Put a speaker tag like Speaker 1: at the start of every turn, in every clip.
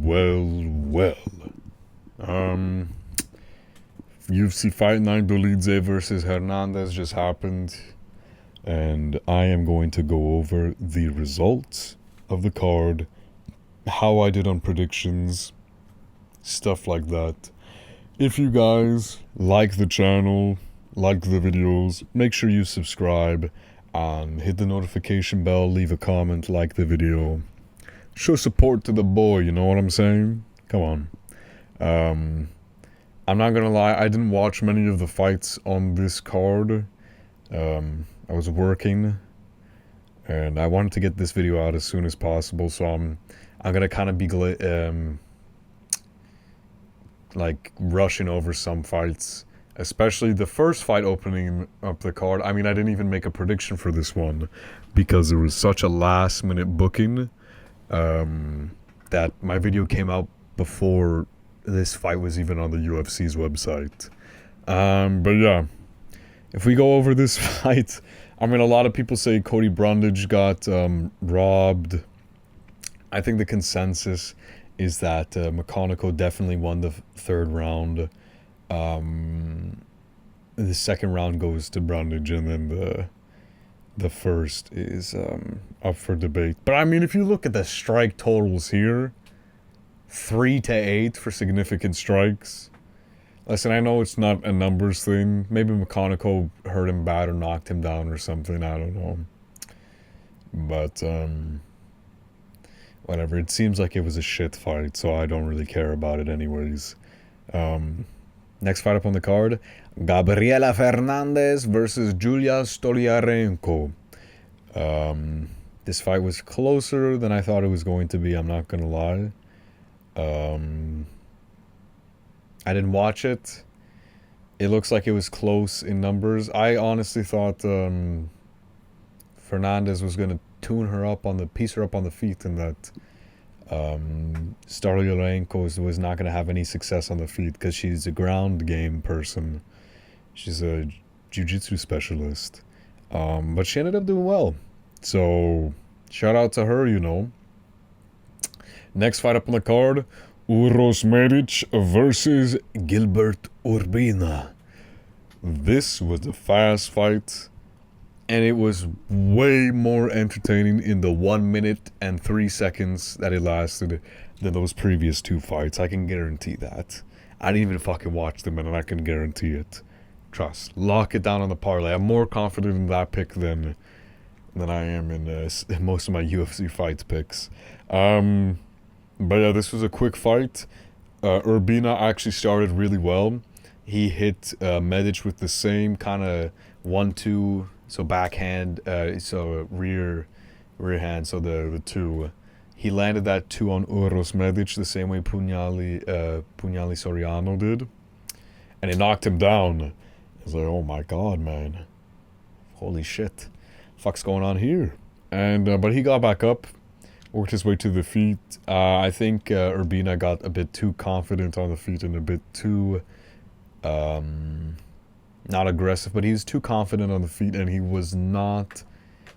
Speaker 1: Well. UFC Fight Night Dolidze versus Hernandez just happened, and I am going to go over the results of the card, how I did on predictions, stuff like that. If you guys like the channel, like the videos, make sure you subscribe and hit the notification bell, leave a comment, like the video. Show support to the boy, you know what I'm saying? Come on. I'm not gonna lie, I didn't watch many of the fights on this card. I was working, and I wanted to get this video out as soon as possible, so I'm gonna kind of be like rushing over some fights, especially the first fight opening up the card. I mean, I didn't even make a prediction for this one because it was such a last-minute booking that my video came out before this fight was even on the UFC's website. But yeah, if we go over this fight, I mean, a lot of people say Cody Brundage got robbed. I think the consensus is that McConaughey definitely won the third round. The second round goes to Brundage, and then the first is up for debate. But I mean, if you look at the strike totals here, 3-8 for significant strikes. Listen, I know it's not a numbers thing. Maybe McConaughey hurt him bad or knocked him down or something. I don't know. But whatever. It seems like it was a shit fight, so I don't really care about it anyways. Next fight up on the card, Gabriela Hernandez versus Julia Stoliarenko. This fight was closer than I thought it was going to be, I'm not gonna lie. I didn't watch it. It looks like it was close in numbers. I honestly thought Hernandez was gonna piece her up on the feet, and that Stoliarenko was not gonna have any success on the feet because she's a ground game person. She's a jiu-jitsu specialist. But she ended up doing well. So shout out to her, you know. Next fight up on the card, Uros Medic versus Gilbert Urbina. This was a fast fight, and it was way more entertaining in the 1 minute and 3 seconds that it lasted than those previous two fights. I can guarantee that. I didn't even fucking watch them, and I can guarantee it. Trust. Lock it down on the parlay. I'm more confident in that pick than I am in most of my UFC fights picks. But yeah, this was a quick fight. Urbina actually started really well. He hit Medic with the same kind of 1-2, so backhand, so rear hand, so the two. He landed that 2 on Uros Medic the same way Pugnali Soriano did, and it knocked him down. I was like, oh my god, man, holy shit, fuck's going on here? And but he got back up, worked his way to the feet. I think Urbina got a bit too confident on the feet and a bit too, not aggressive, but he was too confident on the feet, and he was not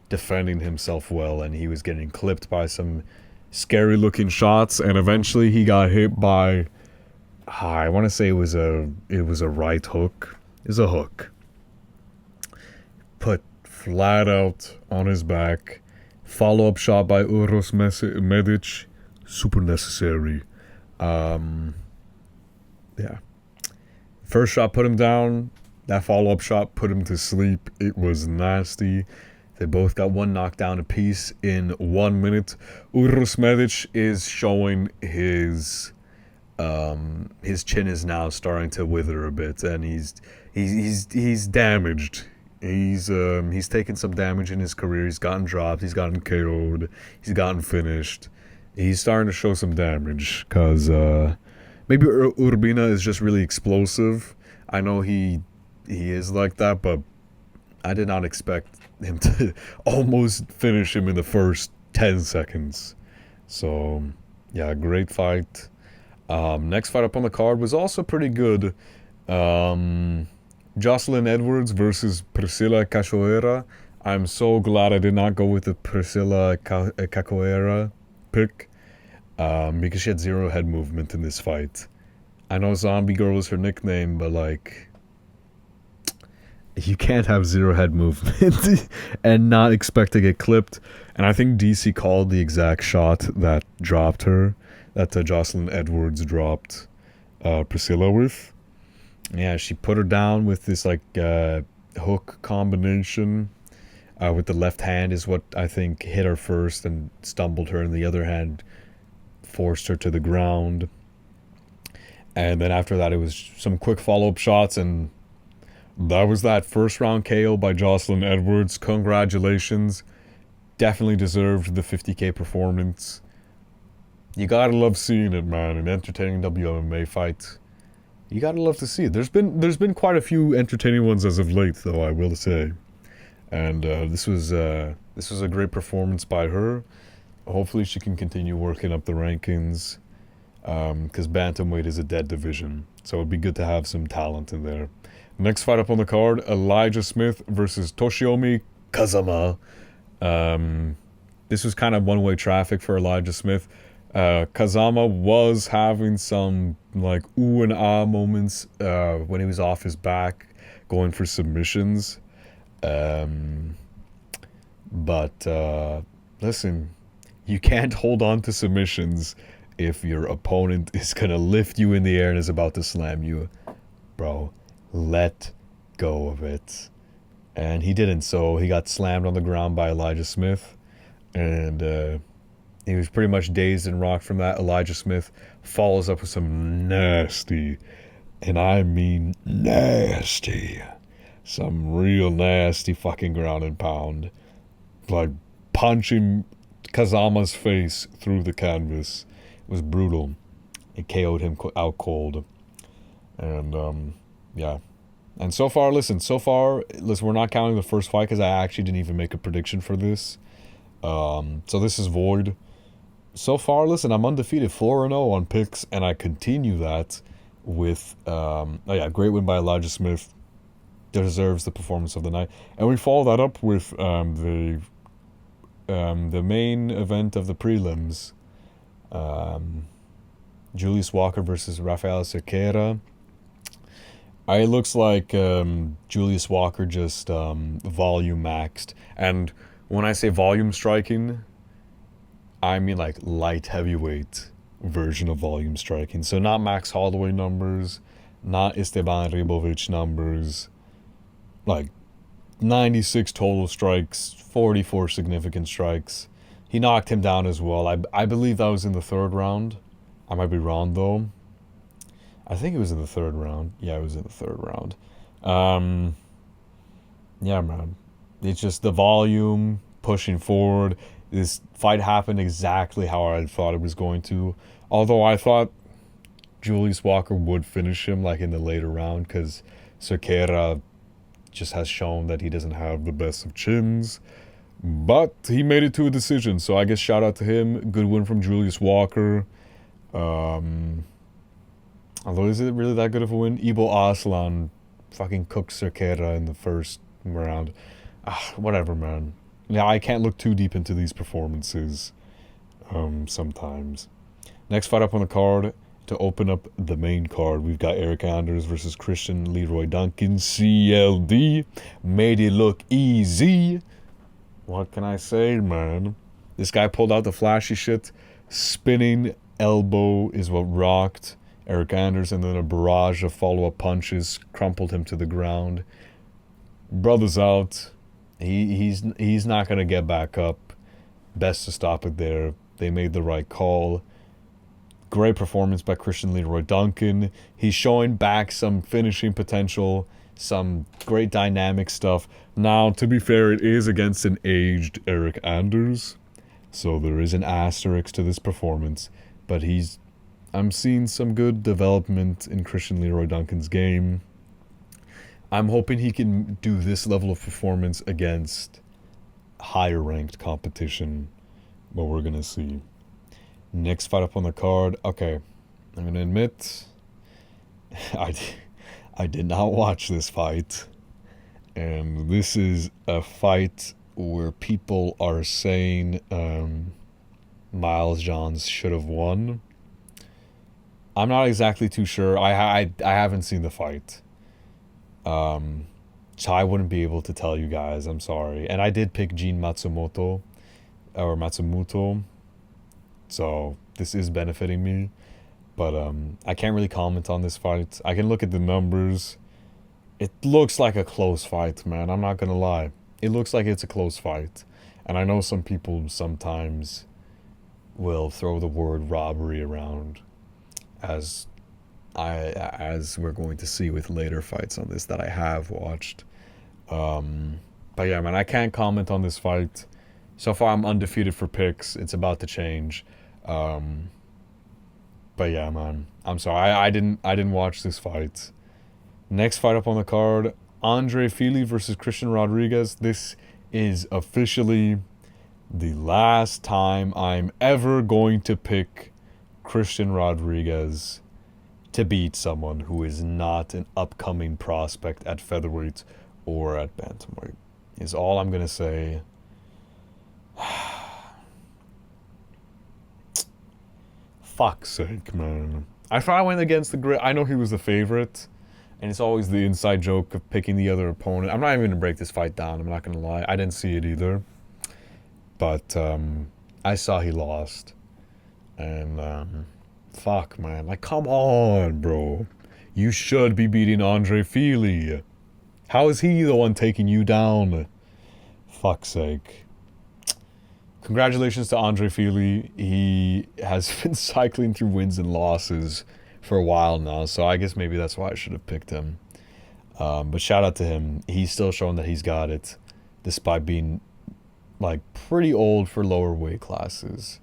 Speaker 1: defending himself well, and he was getting clipped by some scary looking shots, and eventually he got hit by, I want to say it was a right hook. It was a hook. Put flat out on his back. Follow-up shot by Uros Medic, super necessary. Yeah. First shot put him down. That follow-up shot put him to sleep. It was nasty. They both got one knockdown apiece in 1 minute. Uros Medic is showing his chin is now starting to wither a bit, and he's damaged. He's taken some damage in his career. He's gotten dropped. He's gotten KO'd. He's gotten finished. He's starting to show some damage because maybe Urbina is just really explosive. I know he is like that, but I did not expect him to almost finish him in the first 10 seconds. So yeah, great fight. Next fight up on the card was also pretty good. Jocelyn Edwards versus Priscilla Cachoeira. I'm so glad I did not go with the Priscilla Cachoeira pick. because she had zero head movement in this fight. I know Zombie Girl is her nickname, but like, you can't have zero head movement and not expect to get clipped. And I think DC called the exact shot that dropped her, that Jocelyn Edwards dropped Priscilla with. Yeah, she put her down with this like hook combination. With the left hand is what I think hit her first and stumbled her, and the other hand forced her to the ground. And then after that, it was some quick follow-up shots, and that was that first round KO by Jocelyn Edwards. Congratulations. Definitely deserved the 50K performance. You gotta love seeing it, man. An entertaining WMA fight. You gotta love to see it. There's been quite a few entertaining ones as of late, though, I will say. And this was a great performance by her. Hopefully she can continue working up the rankings, because bantamweight is a dead division. So it'd be good to have some talent in there. Next fight up on the card, Elijah Smith versus Toshiomi Kazama. This was kind of one-way traffic for Elijah Smith. Kazama was having some like ooh and ah moments when he was off his back, going for submissions. But listen, you can't hold on to submissions if your opponent is gonna lift you in the air and is about to slam you. Bro, let go of it. And he didn't, so he got slammed on the ground by Elijah Smith. And he was pretty much dazed and rocked from that. Elijah Smith follows up with some nasty, and I mean nasty, some real nasty fucking ground and pound. Like punching Kazama's face through the canvas. It was brutal. It KO'd him out cold. And yeah. And so far, we're not counting the first fight because I actually didn't even make a prediction for this. So this is void. So far, listen, I'm undefeated, 4-0 on picks, and I continue that with, great win by Elijah Smith. Deserves the performance of the night. And we follow that up with the main event of the prelims. Julius Walker versus Rafael Cerqueira. It looks like Julius Walker just volume maxed. And when I say volume striking, I mean like light heavyweight version of volume striking. So not Max Holloway numbers, not Esteban Ribovic numbers. Like 96 total strikes, 44 significant strikes. He knocked him down as well. I believe that was in the third round. I might be wrong though. I think it was in the third round. Yeah, it was in the third round. Yeah, man. It's just the volume, pushing forward. This fight happened exactly how I thought it was going to. Although I thought Julius Walker would finish him like in the later round, because Cerqueira just has shown that he doesn't have the best of chins. But he made it to a decision, so I guess shout out to him. Good win from Julius Walker. Although, is it really that good of a win? Ibo Aslan fucking cooked Cerqueira in the first round. Whatever, man. Yeah, I can't look too deep into these performances sometimes. Next fight up on the card, to open up the main card, we've got Eric Anders versus Christian Leroy Duncan. CLD made it look easy. What can I say, man? This guy pulled out the flashy shit. Spinning elbow is what rocked Eric Anders, and then a barrage of follow-up punches crumpled him to the ground. Brother's out. He's not going to get back up. Best to stop it there. They made the right call. Great performance by Christian Leroy Duncan. He's showing back some finishing potential, some great dynamic stuff. Now, to be fair, it is against an aged Eric Anders, so there is an asterisk to this performance. But I'm seeing some good development in Christian Leroy Duncan's game. I'm hoping he can do this level of performance against higher ranked competition, but we're going to see. Next fight up on the card. Okay, I'm going to admit, I did not watch this fight. And this is a fight where people are saying Miles Johns should have won. I'm not exactly too sure. I haven't seen the fight. So I wouldn't be able to tell you guys. I'm sorry. And I did pick Jin Matsumoto or Matsumoto, so this is benefiting me. But I can't really comment on this fight. I can look at the numbers. It looks like a close fight, man. I'm not gonna lie. It looks like it's a close fight. And I know some people sometimes will throw the word robbery around, as as we're going to see with later fights on this that I have watched. But yeah, man, I can't comment on this fight. So far, I'm undefeated for picks. It's about to change. But yeah, man, I'm sorry. I didn't watch this fight. Next fight up on the card, Andre Fili versus Christian Rodriguez. This is officially the last time I'm ever going to pick Christian Rodriguez to beat someone who is not an upcoming prospect at featherweight or at bantamweight. Is all I'm gonna say. Fuck's sake, man. I thought I went against the grid. I know he was the favorite, and it's always the inside joke of picking the other opponent. I'm not even gonna break this fight down. I'm not gonna lie. I didn't see it either, but I saw he lost, and fuck, man. Like, come on, bro. You should be beating Andre Fili. How is he the one taking you down? Fuck's sake. Congratulations to Andre Fili. He has been cycling through wins and losses for a while now, so I guess maybe that's why I should have picked him. But shout out to him. He's still showing that he's got it, despite being like pretty old for lower weight classes.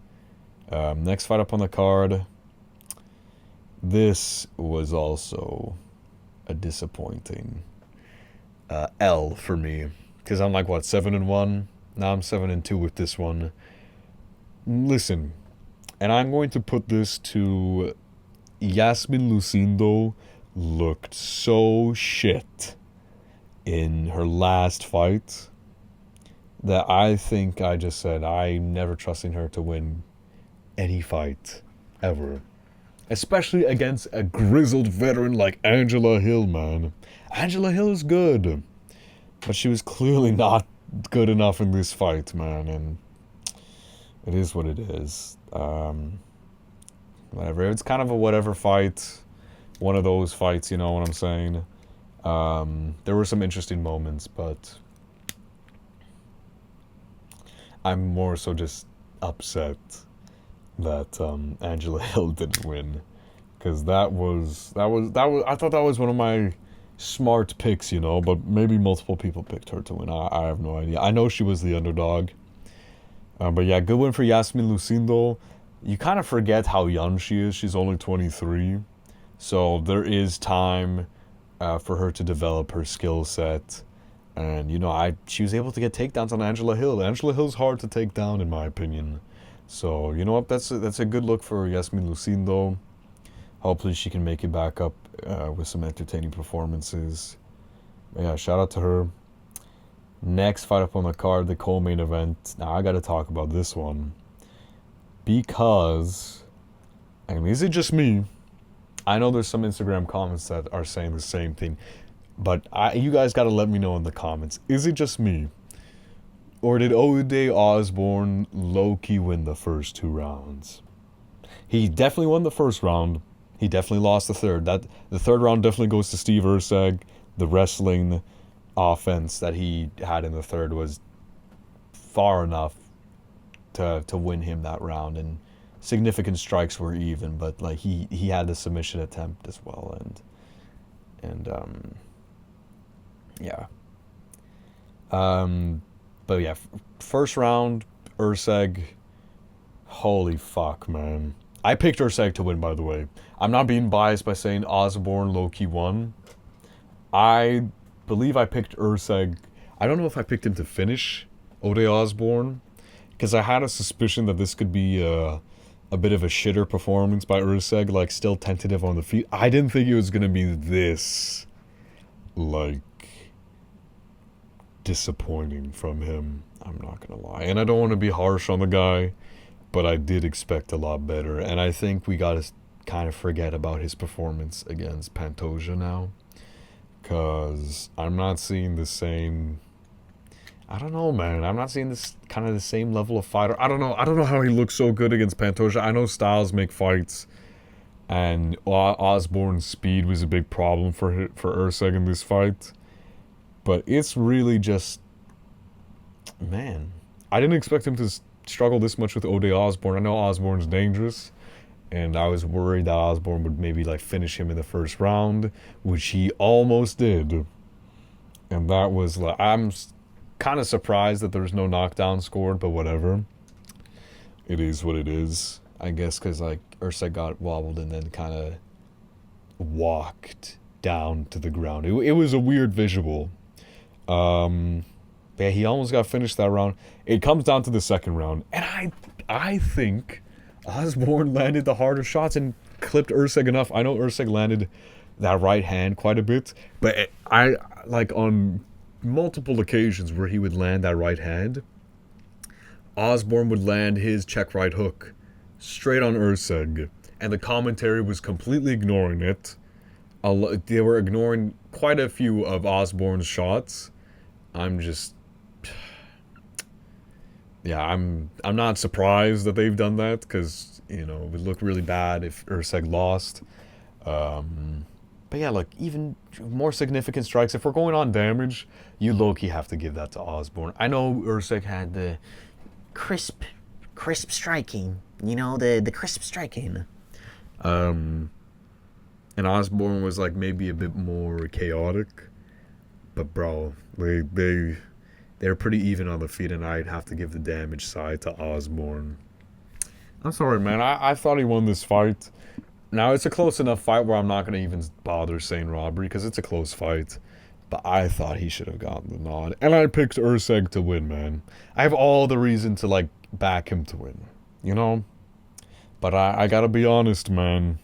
Speaker 1: Next fight up on the card. This was also a disappointing L for me, because I'm like, what, 7-1? Now I'm 7-2 with this one. Listen, and I'm going to put this to Yasmin Lucindo. Looked so shit in her last fight that I think I just said I'm never trusting her to win any fight ever, especially against a grizzled veteran like Angela Hill, man. Angela Hill is good, but she was clearly not good enough in this fight, man, and it is what it is. Whatever. It's kind of a whatever fight. One of those fights, you know what I'm saying? There were some interesting moments, but I'm more so just upset that Angela Hill didn't win, because that was I thought that was one of my smart picks, you know, but maybe multiple people picked her to win. I have no idea. I know she was the underdog. But yeah, good win for Yasmin Lucindo. You kind of forget how young she is. She's only 23. So there is time for her to develop her skill set. And, you know, she was able to get takedowns on Angela Hill. Angela Hill's hard to take down, in my opinion. So, you know what? That's a good look for Yasmin Lucindo. Hopefully she can make it back up with some entertaining performances. But yeah, shout out to her. Next fight up on the card, the co-main event. Now I got to talk about this one, because, I mean, is it just me? I know there's some Instagram comments that are saying the same thing, but you guys got to let me know in the comments. Is it just me, or did Ode Osborne low-key win the first 2 rounds? He definitely won the first round. He definitely lost the third. The third round definitely goes to Steve Erceg. The wrestling offense that he had in the third was far enough to win him that round, and significant strikes were even, but like he had the submission attempt as well, and yeah. But yeah, first round, Erceg, holy fuck, man. I picked Erceg to win, by the way. I'm not being biased by saying Osborne low-key won. I believe I picked Erceg. I don't know if I picked him to finish Ode Osborne, because I had a suspicion that this could be a bit of a shitter performance by Erceg, like still tentative on the feet. I didn't think it was going to be this, like, disappointing from him. I'm not going to lie. And I don't want to be harsh on the guy, but I did expect a lot better. And I think we got to kind of forget about his performance against Pantoja now, because I'm not seeing the same. I don't know, man. I'm not seeing this kind of the same level of fighter. I don't know. I don't know how he looks so good against Pantoja. I know styles make fights, and Osborne's speed was a big problem for Urseg in this fight. But it's really just, man, I didn't expect him to struggle this much with Ode Osborne. I know Osborne's dangerous, and I was worried that Osborne would maybe like finish him in the first round, which he almost did. And that was like, I'm kind of surprised that there's no knockdown scored, but whatever. It is what it is, I guess, because like Urseg got wobbled and then kind of walked down to the ground. It was a weird visual. Yeah, he almost got finished that round. It comes down to the second round, and I think Osborne landed the harder shots and clipped Urseg enough. I know Urseg landed that right hand quite a bit, but I like on multiple occasions where he would land that right hand, Osborne would land his check right hook straight on Urseg, and the commentary was completely ignoring it. They were ignoring quite a few of Osborne's shots. I'm not surprised that they've done that, because, you know, it would look really bad if Urseg lost. But yeah, like, even more significant strikes. If we're going on damage, you low-key have to give that to Osborne. I know Urseg had the crisp striking. You know, the crisp striking. And Osborne was, like, maybe a bit more chaotic. But, bro, they're pretty even on the feet, and I'd have to give the damage side to Osborne. I'm sorry, man. I thought he won this fight. Now, it's a close enough fight where I'm not going to even bother saying robbery, because it's a close fight. But I thought he should have gotten the nod. And I picked Urseg to win, man. I have all the reason to, like, back him to win. You know? But I gotta be honest, man.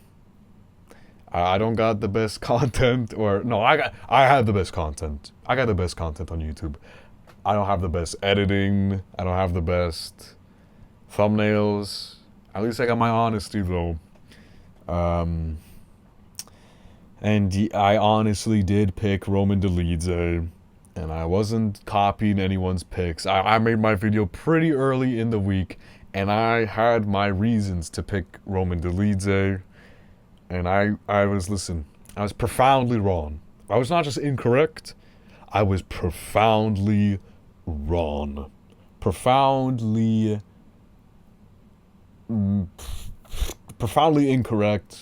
Speaker 1: I don't got the best content, or no, I have the best content. I got the best content on YouTube. I don't have the best editing. I don't have the best thumbnails. At least I got my honesty though. And I honestly did pick Roman Dolidze, and I wasn't copying anyone's picks. I made my video pretty early in the week, and I had my reasons to pick Roman Dolidze. And I was profoundly wrong. I was not just incorrect, I was profoundly wrong. Profoundly incorrect.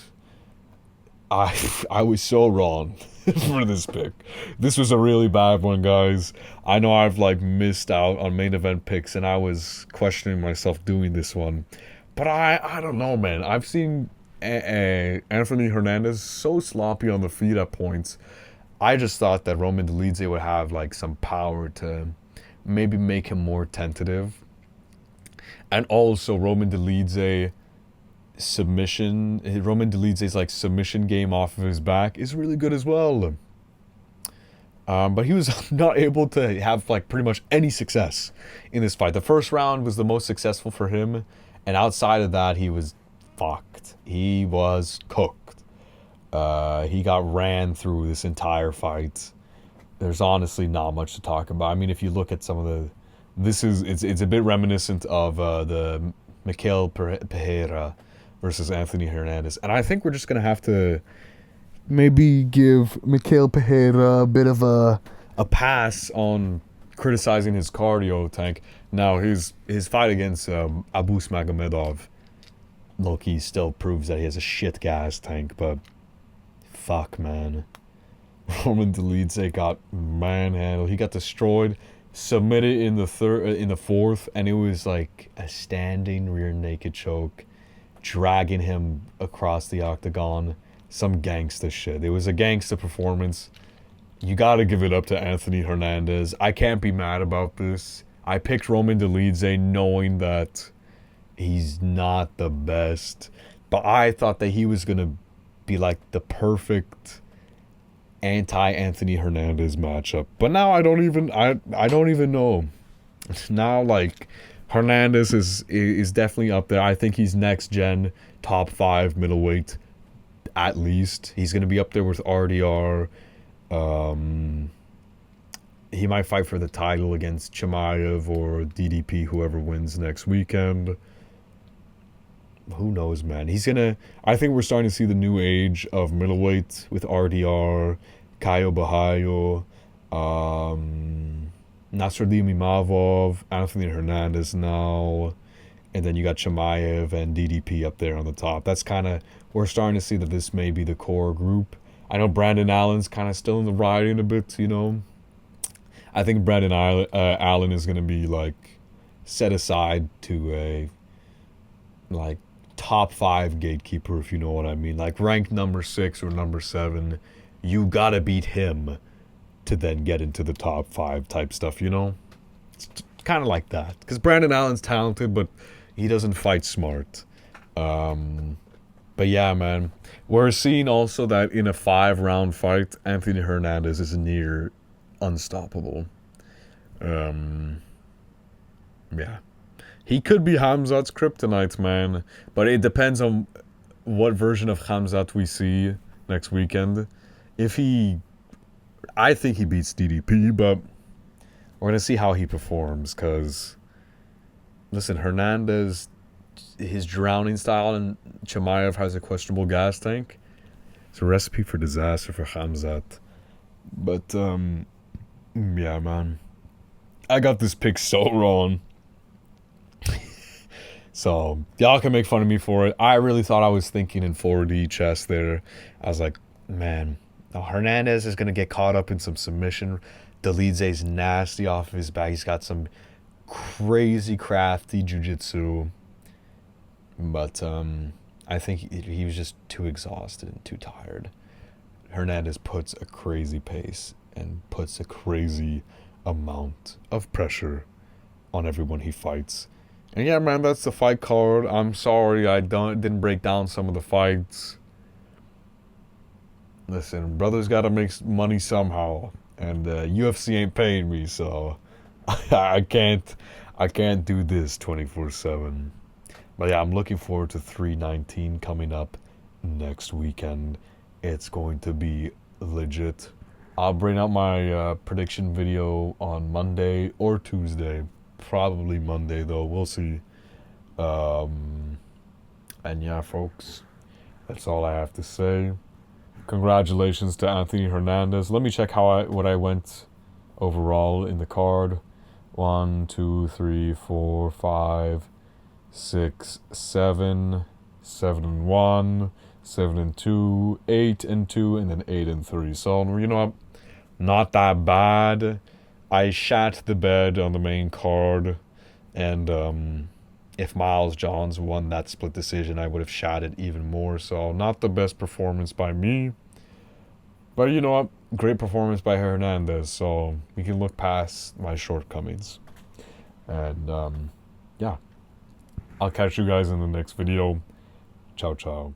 Speaker 1: I was so wrong for this pick. This was a really bad one, guys. I know I've like missed out on main event picks, and I was questioning myself doing this one. But I don't know, man. I've seen Anthony Hernandez so sloppy on the feet at points. I just thought that Roman Dolidze would have like some power to maybe make him more tentative. And also Roman Dolidze's like submission game off of his back is really good as well. But he was not able to have like pretty much any success in this fight. The first round was the most successful for him, and outside of that, he was fucked. He was cooked. He got ran through this entire fight. There's honestly not much to talk about. I mean, if you look at some of the, it's a bit reminiscent of the Mikael Pereira versus Anthony Hernandez, and I think we're just gonna have to maybe give Mikael Pereira a bit of a pass on criticizing his cardio tank. Now his fight against Abus Magomedov, low-key still proves that he has a shit gas tank, but fuck, man. Roman Dolidze got manhandled. He got destroyed, submitted in the fourth, and it was like a standing rear naked choke, dragging him across the octagon. Some gangsta shit. It was a gangsta performance. You gotta give it up to Anthony Hernandez. I can't be mad about this. I picked Roman Dolidze knowing that he's not the best, but I thought that he was gonna be like the perfect anti-Anthony Hernandez matchup. But now I don't even know. Now, like, Hernandez is definitely up there. I think he's next gen top 5 middleweight at least. He's going to be up there with RDR. He might fight for the title against Chimaev or DDP, whoever wins next weekend. Who knows, man? I think we're starting to see the new age of middleweight with RDR, Caio Bahayo, Nasruddin Imavov, Anthony Hernandez now, and then you got Chimaev and DDP up there on the top. That's kind of, we're starting to see that this may be the core group. I know Brandon Allen's kind of still in the riding a bit, you know. I think Brandon Allen is going to be like set aside to a like top 5 gatekeeper, if you know what I mean. Like ranked number 6 or number 7, you gotta beat him to then get into the top 5 type stuff, you know? It's kind of like that. Because Brandon Allen's talented, but he doesn't fight smart. But yeah, man. We're seeing also that in a 5-round fight, Anthony Hernandez is near unstoppable. Yeah. He could be Khamzat's kryptonite, man. But it depends on what version of Khamzat we see next weekend. I think he beats DDP, but we're going to see how he performs. Because, listen, Hernandez, his drowning style, and Chimaev has a questionable gas tank. It's a recipe for disaster for Khamzat. But, yeah, man. I got this pick so wrong. So, y'all can make fun of me for it. I really thought I was thinking in 4D chess there. I was like, man, Hernandez is going to get caught up in some submission. Dolidze's nasty off of his back. He's got some crazy crafty jiu-jitsu. But I think he was just too exhausted and too tired. Hernandez puts a crazy pace and puts a crazy amount of pressure on everyone he fights. And yeah, man, that's the fight card. I'm sorry I didn't break down some of the fights. Listen, brothers got to make money somehow, and UFC ain't paying me, so I can't do this 24/7. But yeah, I'm looking forward to 319 coming up next weekend. It's going to be legit. I'll bring out my prediction video on Monday or Tuesday. Probably Monday, though. We'll see. And yeah, folks, that's all I have to say. Congratulations to Anthony Hernandez. Let me check what I went overall in the card. 1, 2, 3, 4, 5, 6, 7, 7-1, 7-2, 8-2, and then 8-3. So you know what? Not that bad. I shat the bed on the main card, and if Miles Johns won that split decision, I would have shat it even more. So not the best performance by me, but you know what? Great performance by Hernandez. So we can look past my shortcomings, and yeah, I'll catch you guys in the next video. Ciao, ciao.